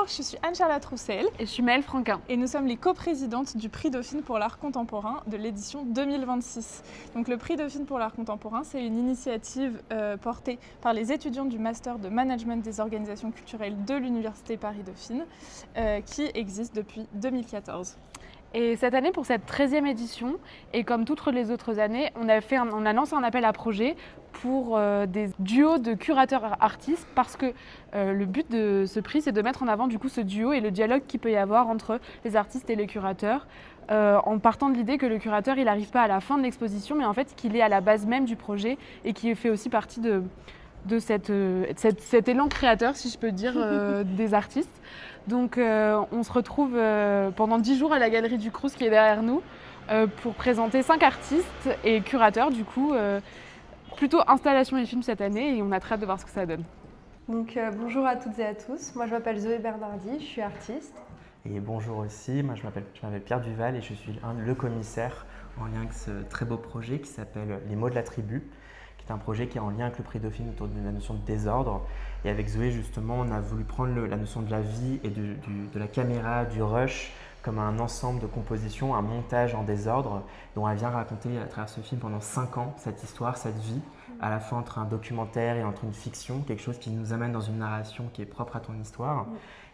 je suis Anne-Charlotte Roussel Et je suis Maëlle Franquin. et nous sommes les coprésidentes du Prix Dauphine pour l'art contemporain de l'édition 2026. Donc le Prix Dauphine pour l'art contemporain, c'est une initiative portée par les étudiants du Master de Management des organisations culturelles de l'Université Paris-Dauphine qui existe depuis 2014. Et cette année, pour cette 13e édition, et comme toutes les autres années, on a lancé un appel à projet pour des duos de curateurs-artistes parce que le but de ce prix, c'est de mettre en avant du coup ce duo et le dialogue qu'il peut y avoir entre les artistes et les curateurs, en partant de l'idée que le curateur, il n'arrive pas à la fin de l'exposition, mais en fait qu'il est à la base même du projet et qui fait aussi partie de cet élan créateur, si je peux dire, des artistes. Donc on se retrouve pendant 10 jours à la Galerie du Crous qui est derrière nous pour présenter 5 artistes et curateurs, du coup, plutôt installation et film cette année, et on a très hâte de voir ce que ça donne. Donc bonjour à toutes et à tous, moi je m'appelle Zoé Bernardi, je suis artiste. Et bonjour aussi, moi je m'appelle Pierre Duval et je suis le commissaire en lien avec ce très beau projet qui s'appelle Les mots de la tribu, qui est un projet qui est en lien avec le prix Dauphine autour de la notion de désordre. Et avec Zoé justement, on a voulu prendre la notion de la vie et de la caméra, du rush, comme un ensemble de compositions, un montage en désordre, dont elle vient raconter à travers ce film pendant 5 ans cette histoire, cette vie, à la fois entre un documentaire et entre une fiction, quelque chose qui nous amène dans une narration qui est propre à ton histoire.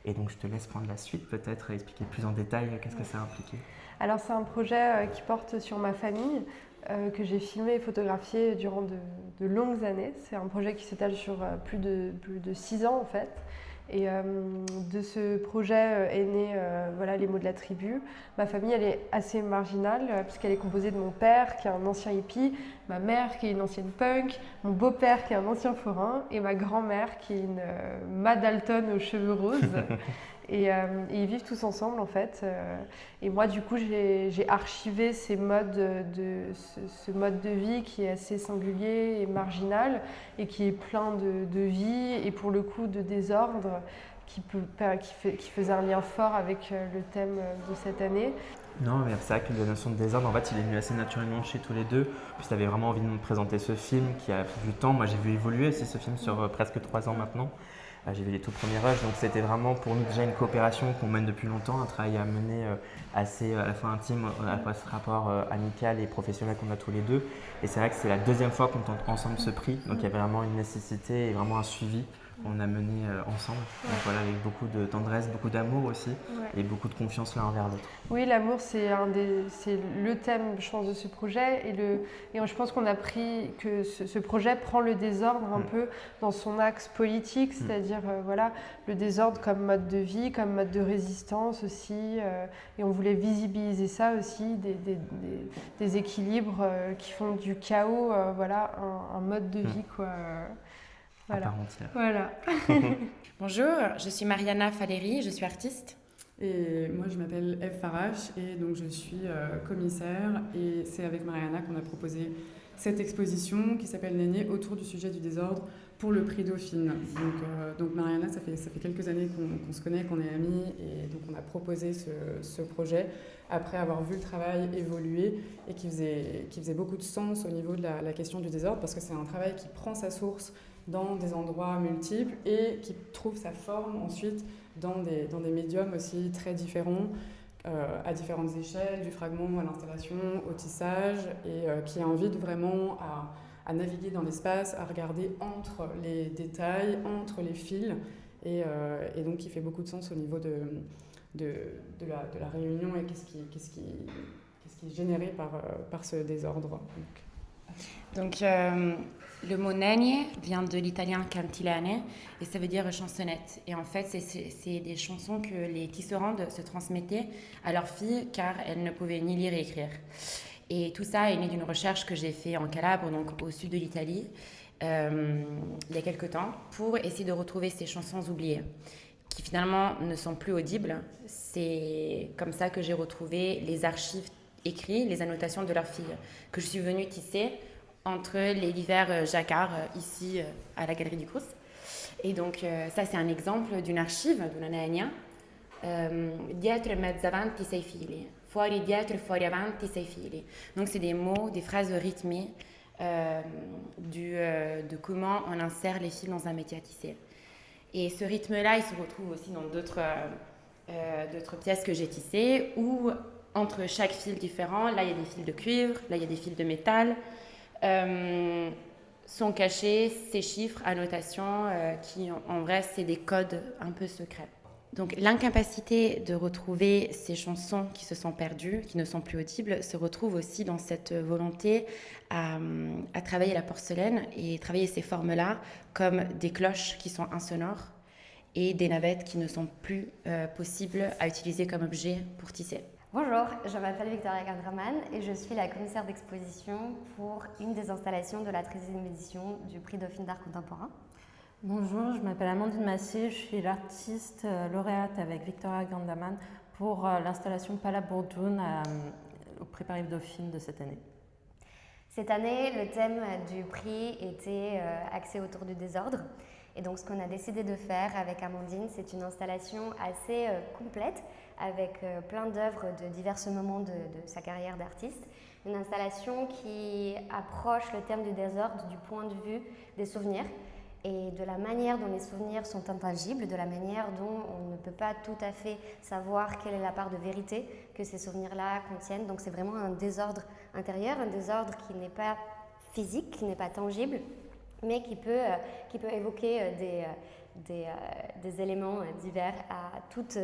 Et donc je te laisse prendre la suite peut-être et expliquer plus en détail qu'est-ce que ça a impliqué. Alors c'est un projet qui porte sur ma famille, que j'ai filmé et photographié durant de longues années. C'est un projet qui s'étale sur plus de 6 ans en fait. Et de ce projet est né Les mots de la tribu. Ma famille, elle est assez marginale puisqu'elle est composée de mon père qui est un ancien hippie, ma mère qui est une ancienne punk, mon beau-père qui est un ancien forain et ma grand-mère qui est une Madalton aux cheveux roses. Et ils vivent tous ensemble en fait. Et moi du coup j'ai archivé ce mode de vie qui est assez singulier et marginal et qui est plein de vie et pour le coup de désordre qui faisait un lien fort avec le thème de cette année. Non, mais c'est vrai que la notion de désordre, en fait, il est venu assez naturellement chez tous les deux. Puis tu avais vraiment envie de nous présenter ce film qui a pris du temps. Moi j'ai vu évoluer aussi ce film sur presque 3 ans maintenant. J'ai vu les tout premiers rushs, donc c'était vraiment pour nous déjà une coopération qu'on mène depuis longtemps, un travail à mener assez à la fois intime, à la fois ce rapport amical et professionnel qu'on a tous les deux. Et c'est vrai que c'est la 2e fois qu'on tente ensemble ce prix, donc il y avait vraiment une nécessité et vraiment un suivi qu'on a mené ensemble. Donc voilà, avec beaucoup de tendresse, beaucoup d'amour aussi et beaucoup de confiance l'un envers l'autre. Oui, l'amour c'est le thème, je pense, de ce projet et je pense qu'on a pris que ce projet prend le désordre un peu dans son axe politique, c'est-à-dire le désordre comme mode de vie, comme mode de résistance aussi, et on voulait visibiliser ça aussi, des équilibres qui font du chaos, un mode de vie quoi. À part entière. Voilà. Bonjour, je suis Mariana Faleri, je suis artiste. Et moi je m'appelle Eve Farache et donc je suis commissaire et c'est avec Mariana qu'on a proposé cette exposition qui s'appelle Néné autour du sujet du désordre pour le prix Dauphine. Donc Mariana, ça fait quelques années qu'on se connaît, qu'on est amis et donc on a proposé ce projet après avoir vu le travail évoluer et qui faisait beaucoup de sens au niveau de la question du désordre parce que c'est un travail qui prend sa source dans des endroits multiples et qui trouve sa forme ensuite dans des médiums aussi très différents, à différentes échelles, du fragment à l'installation, au tissage, et qui invite vraiment à naviguer dans l'espace, à regarder entre les détails, entre les fils, et donc qui fait beaucoup de sens au niveau de la réunion et qu'est-ce qui est généré par ce désordre. Donc le mot negne vient de l'italien cantilene et ça veut dire chansonnette. Et en fait, c'est des chansons que les tisserandes se transmettaient à leurs filles car elles ne pouvaient ni lire et écrire. Et tout ça est né d'une recherche que j'ai fait en Calabre, donc au sud de l'Italie, il y a quelques temps, pour essayer de retrouver ces chansons oubliées, qui finalement ne sont plus audibles. C'est comme ça que j'ai retrouvé les archives écrites, les annotations de leurs filles, que je suis venue tisser entre les divers jacquards ici à la Galerie du Crous. Et donc ça c'est un exemple d'une archive d'un anagnien. Dietro e mezzo avanti sei fili, fuori dietro e fuori avanti sei fili. Donc c'est des mots, des phrases rythmées de comment on insère les fils dans un métier à tisser. Et ce rythme-là, il se retrouve aussi dans d'autres pièces que j'ai tissées, où entre chaque fil différent, là il y a des fils de cuivre, là il y a des fils de métal, sont cachés ces chiffres, annotations, qui en vrai c'est des codes un peu secrets. Donc l'incapacité de retrouver ces chansons qui se sont perdues, qui ne sont plus audibles, se retrouve aussi dans cette volonté à travailler la porcelaine et travailler ces formes-là comme des cloches qui sont insonores et des navettes qui ne sont plus possibles à utiliser comme objet pour tisser. Bonjour, je m'appelle Victoria Gandraman et je suis la commissaire d'exposition pour une des installations de la 13e édition du Prix Dauphine d'art contemporain. Bonjour, je m'appelle Amandine Massé, je suis l'artiste lauréate avec Victoria Gandraman pour l'installation Pala Bourdoun au Prix Paris Dauphine de cette année. Cette année, le thème du prix était axé autour du désordre. Et donc ce qu'on a décidé de faire avec Amandine, c'est une installation assez complète avec plein d'œuvres de divers moments de sa carrière d'artiste. Une installation qui approche le thème du désordre du point de vue des souvenirs et de la manière dont les souvenirs sont intangibles, de la manière dont on ne peut pas tout à fait savoir quelle est la part de vérité que ces souvenirs-là contiennent. Donc c'est vraiment un désordre intérieur, un désordre qui n'est pas physique, qui n'est pas tangible, mais qui peut évoquer des éléments divers à toute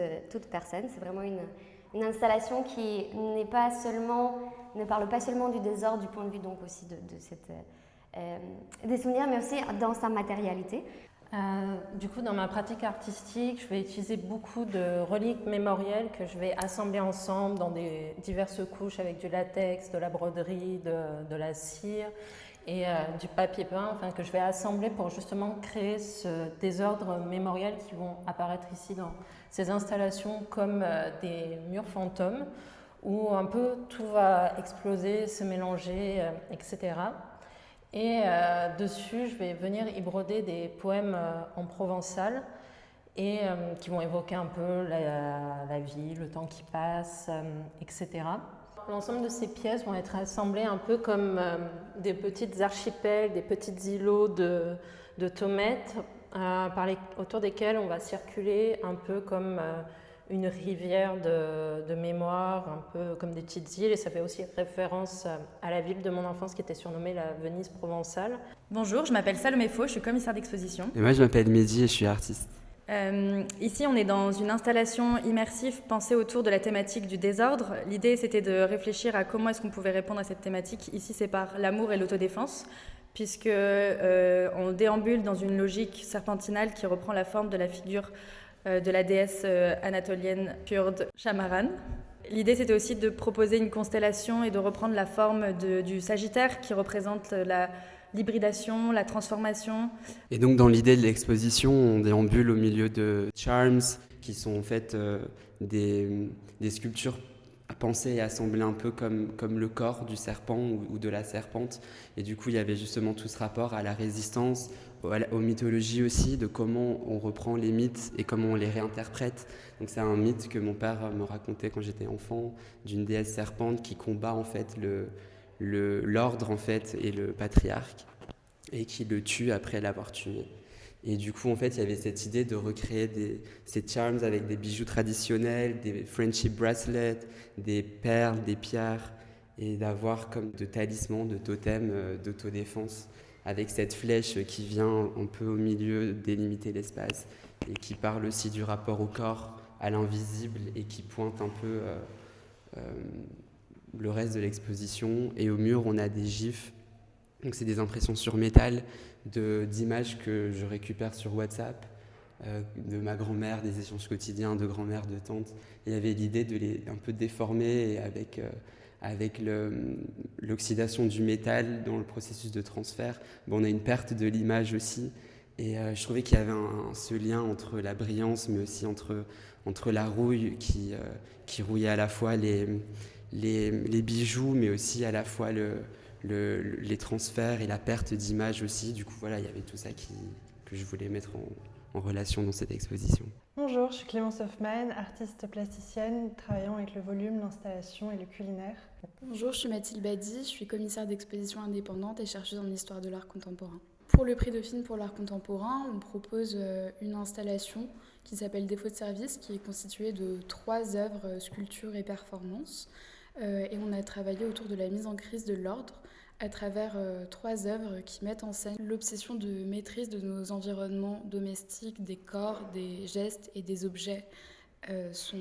personne. C'est vraiment une installation qui ne parle pas seulement du désordre, du point de vue donc aussi des souvenirs, mais aussi dans sa matérialité. Du coup, dans ma pratique artistique, je vais utiliser beaucoup de reliques mémorielles que je vais assembler ensemble dans des diverses couches avec du latex, de la broderie, de la cire et du papier peint, que je vais assembler pour justement créer ce désordre mémoriel qui vont apparaître ici dans ces installations comme des murs fantômes où un peu tout va exploser, se mélanger, etc. Et dessus, je vais venir y broder des poèmes en provençal et qui vont évoquer un peu la vie, le temps qui passe, etc. L'ensemble de ces pièces vont être assemblées un peu comme des petites archipels, des petits îlots de tomettes autour desquels on va circuler un peu comme une rivière de mémoire, un peu comme des petites îles, et ça fait aussi référence à la ville de mon enfance qui était surnommée la Venise provençale. Bonjour, je m'appelle Salomé Faux, je suis commissaire d'exposition. Et moi je m'appelle Mehdi et je suis artiste. Ici, on est dans une installation immersive pensée autour de la thématique du désordre. L'idée, c'était de réfléchir à comment est-ce qu'on pouvait répondre à cette thématique. Ici, c'est par l'amour et l'autodéfense, puisque on déambule dans une logique serpentinale qui reprend la forme de la figure de la déesse anatolienne kurde Shamaran. L'idée, c'était aussi de proposer une constellation et de reprendre la forme du Sagittaire qui représente l'hybridation, la transformation. Et donc dans l'idée de l'exposition, on déambule au milieu de charms qui sont en fait des sculptures pensées et assemblées un peu comme le corps du serpent ou de la serpente. Et du coup, il y avait justement tout ce rapport à la résistance, aux mythologies aussi, de comment on reprend les mythes et comment on les réinterprète. Donc c'est un mythe que mon père me racontait quand j'étais enfant, d'une déesse serpente qui combat en fait l'ordre en fait et le patriarque et qui le tue après l'avoir tué. Et du coup en fait il y avait cette idée de recréer ces charms avec des bijoux traditionnels, des friendship bracelets, des perles, des pierres et d'avoir comme de talismans, de totems d'autodéfense avec cette flèche qui vient un peu au milieu délimiter l'espace et qui parle aussi du rapport au corps, à l'invisible et qui pointe un peu le reste de l'exposition. Et au mur, on a des gifs. Donc, c'est des impressions sur métal d'images que je récupère sur WhatsApp, de ma grand-mère, des échanges quotidiens de grand-mère, de tante. Il y avait l'idée de les un peu déformer et avec l'oxydation du métal dans le processus de transfert. On a une perte de l'image aussi. Et je trouvais qu'il y avait ce lien entre la brillance, mais aussi entre la rouille qui rouillait à la fois les bijoux, mais aussi à la fois les transferts et la perte d'image aussi. Du coup, voilà, il y avait tout ça que je voulais mettre en relation dans cette exposition. Bonjour, je suis Clémence Hoffman, artiste plasticienne travaillant avec le volume, l'installation et le culinaire. Bonjour, je suis Mathilde Badi, je suis commissaire d'exposition indépendante et chercheuse en histoire de l'art contemporain. Pour le prix Dauphine pour l'art contemporain, on propose une installation qui s'appelle Défaut de service, qui est constituée de 3 œuvres, sculptures et performances. Et on a travaillé autour de la mise en crise de l'ordre à travers 3 œuvres qui mettent en scène l'obsession de maîtrise de nos environnements domestiques, des corps, des gestes et des objets sont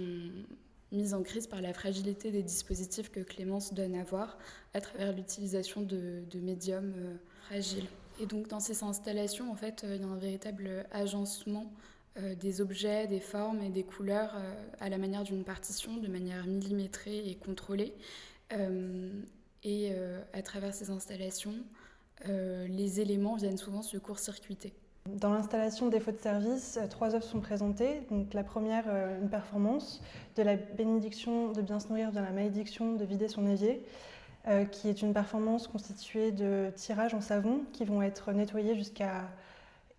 mis en crise par la fragilité des dispositifs que Clémence donne à voir à travers l'utilisation de médiums fragiles. Et donc dans ces installations, en fait, il y a un véritable agencement des objets, des formes et des couleurs à la manière d'une partition, de manière millimétrée et contrôlée. Et à travers ces installations, les éléments viennent souvent se court-circuiter. Dans l'installation Défaut de service, 3 œuvres sont présentées. Donc, la première, une performance de la bénédiction de bien se nourrir, de la malédiction de vider son évier, qui est une performance constituée de tirages en savon qui vont être nettoyés jusqu'à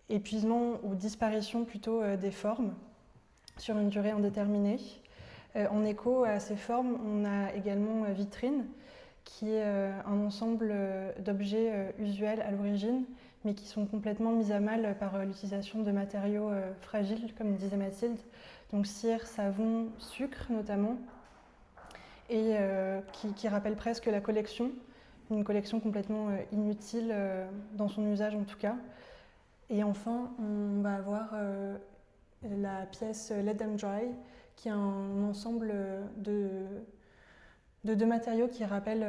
épuisement ou disparition plutôt des formes sur une durée indéterminée. En écho à ces formes, on a également Vitrine, qui est un ensemble d'objets usuels à l'origine, mais qui sont complètement mis à mal par l'utilisation de matériaux fragiles, comme disait Mathilde, donc cire, savon, sucre notamment, et qui rappelle presque la collection, une collection complètement inutile dans son usage en tout cas. Et enfin, on va avoir la pièce Let Them Dry, qui est un ensemble de 2 matériaux qui rappellent,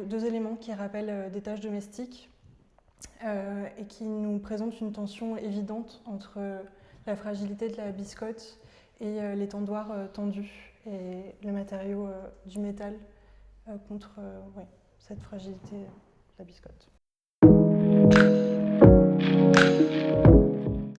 deux éléments qui rappellent des tâches domestiques et qui nous présentent une tension évidente entre la fragilité de la biscotte et les tendoirs tendus et le matériau du métal contre cette fragilité de la biscotte.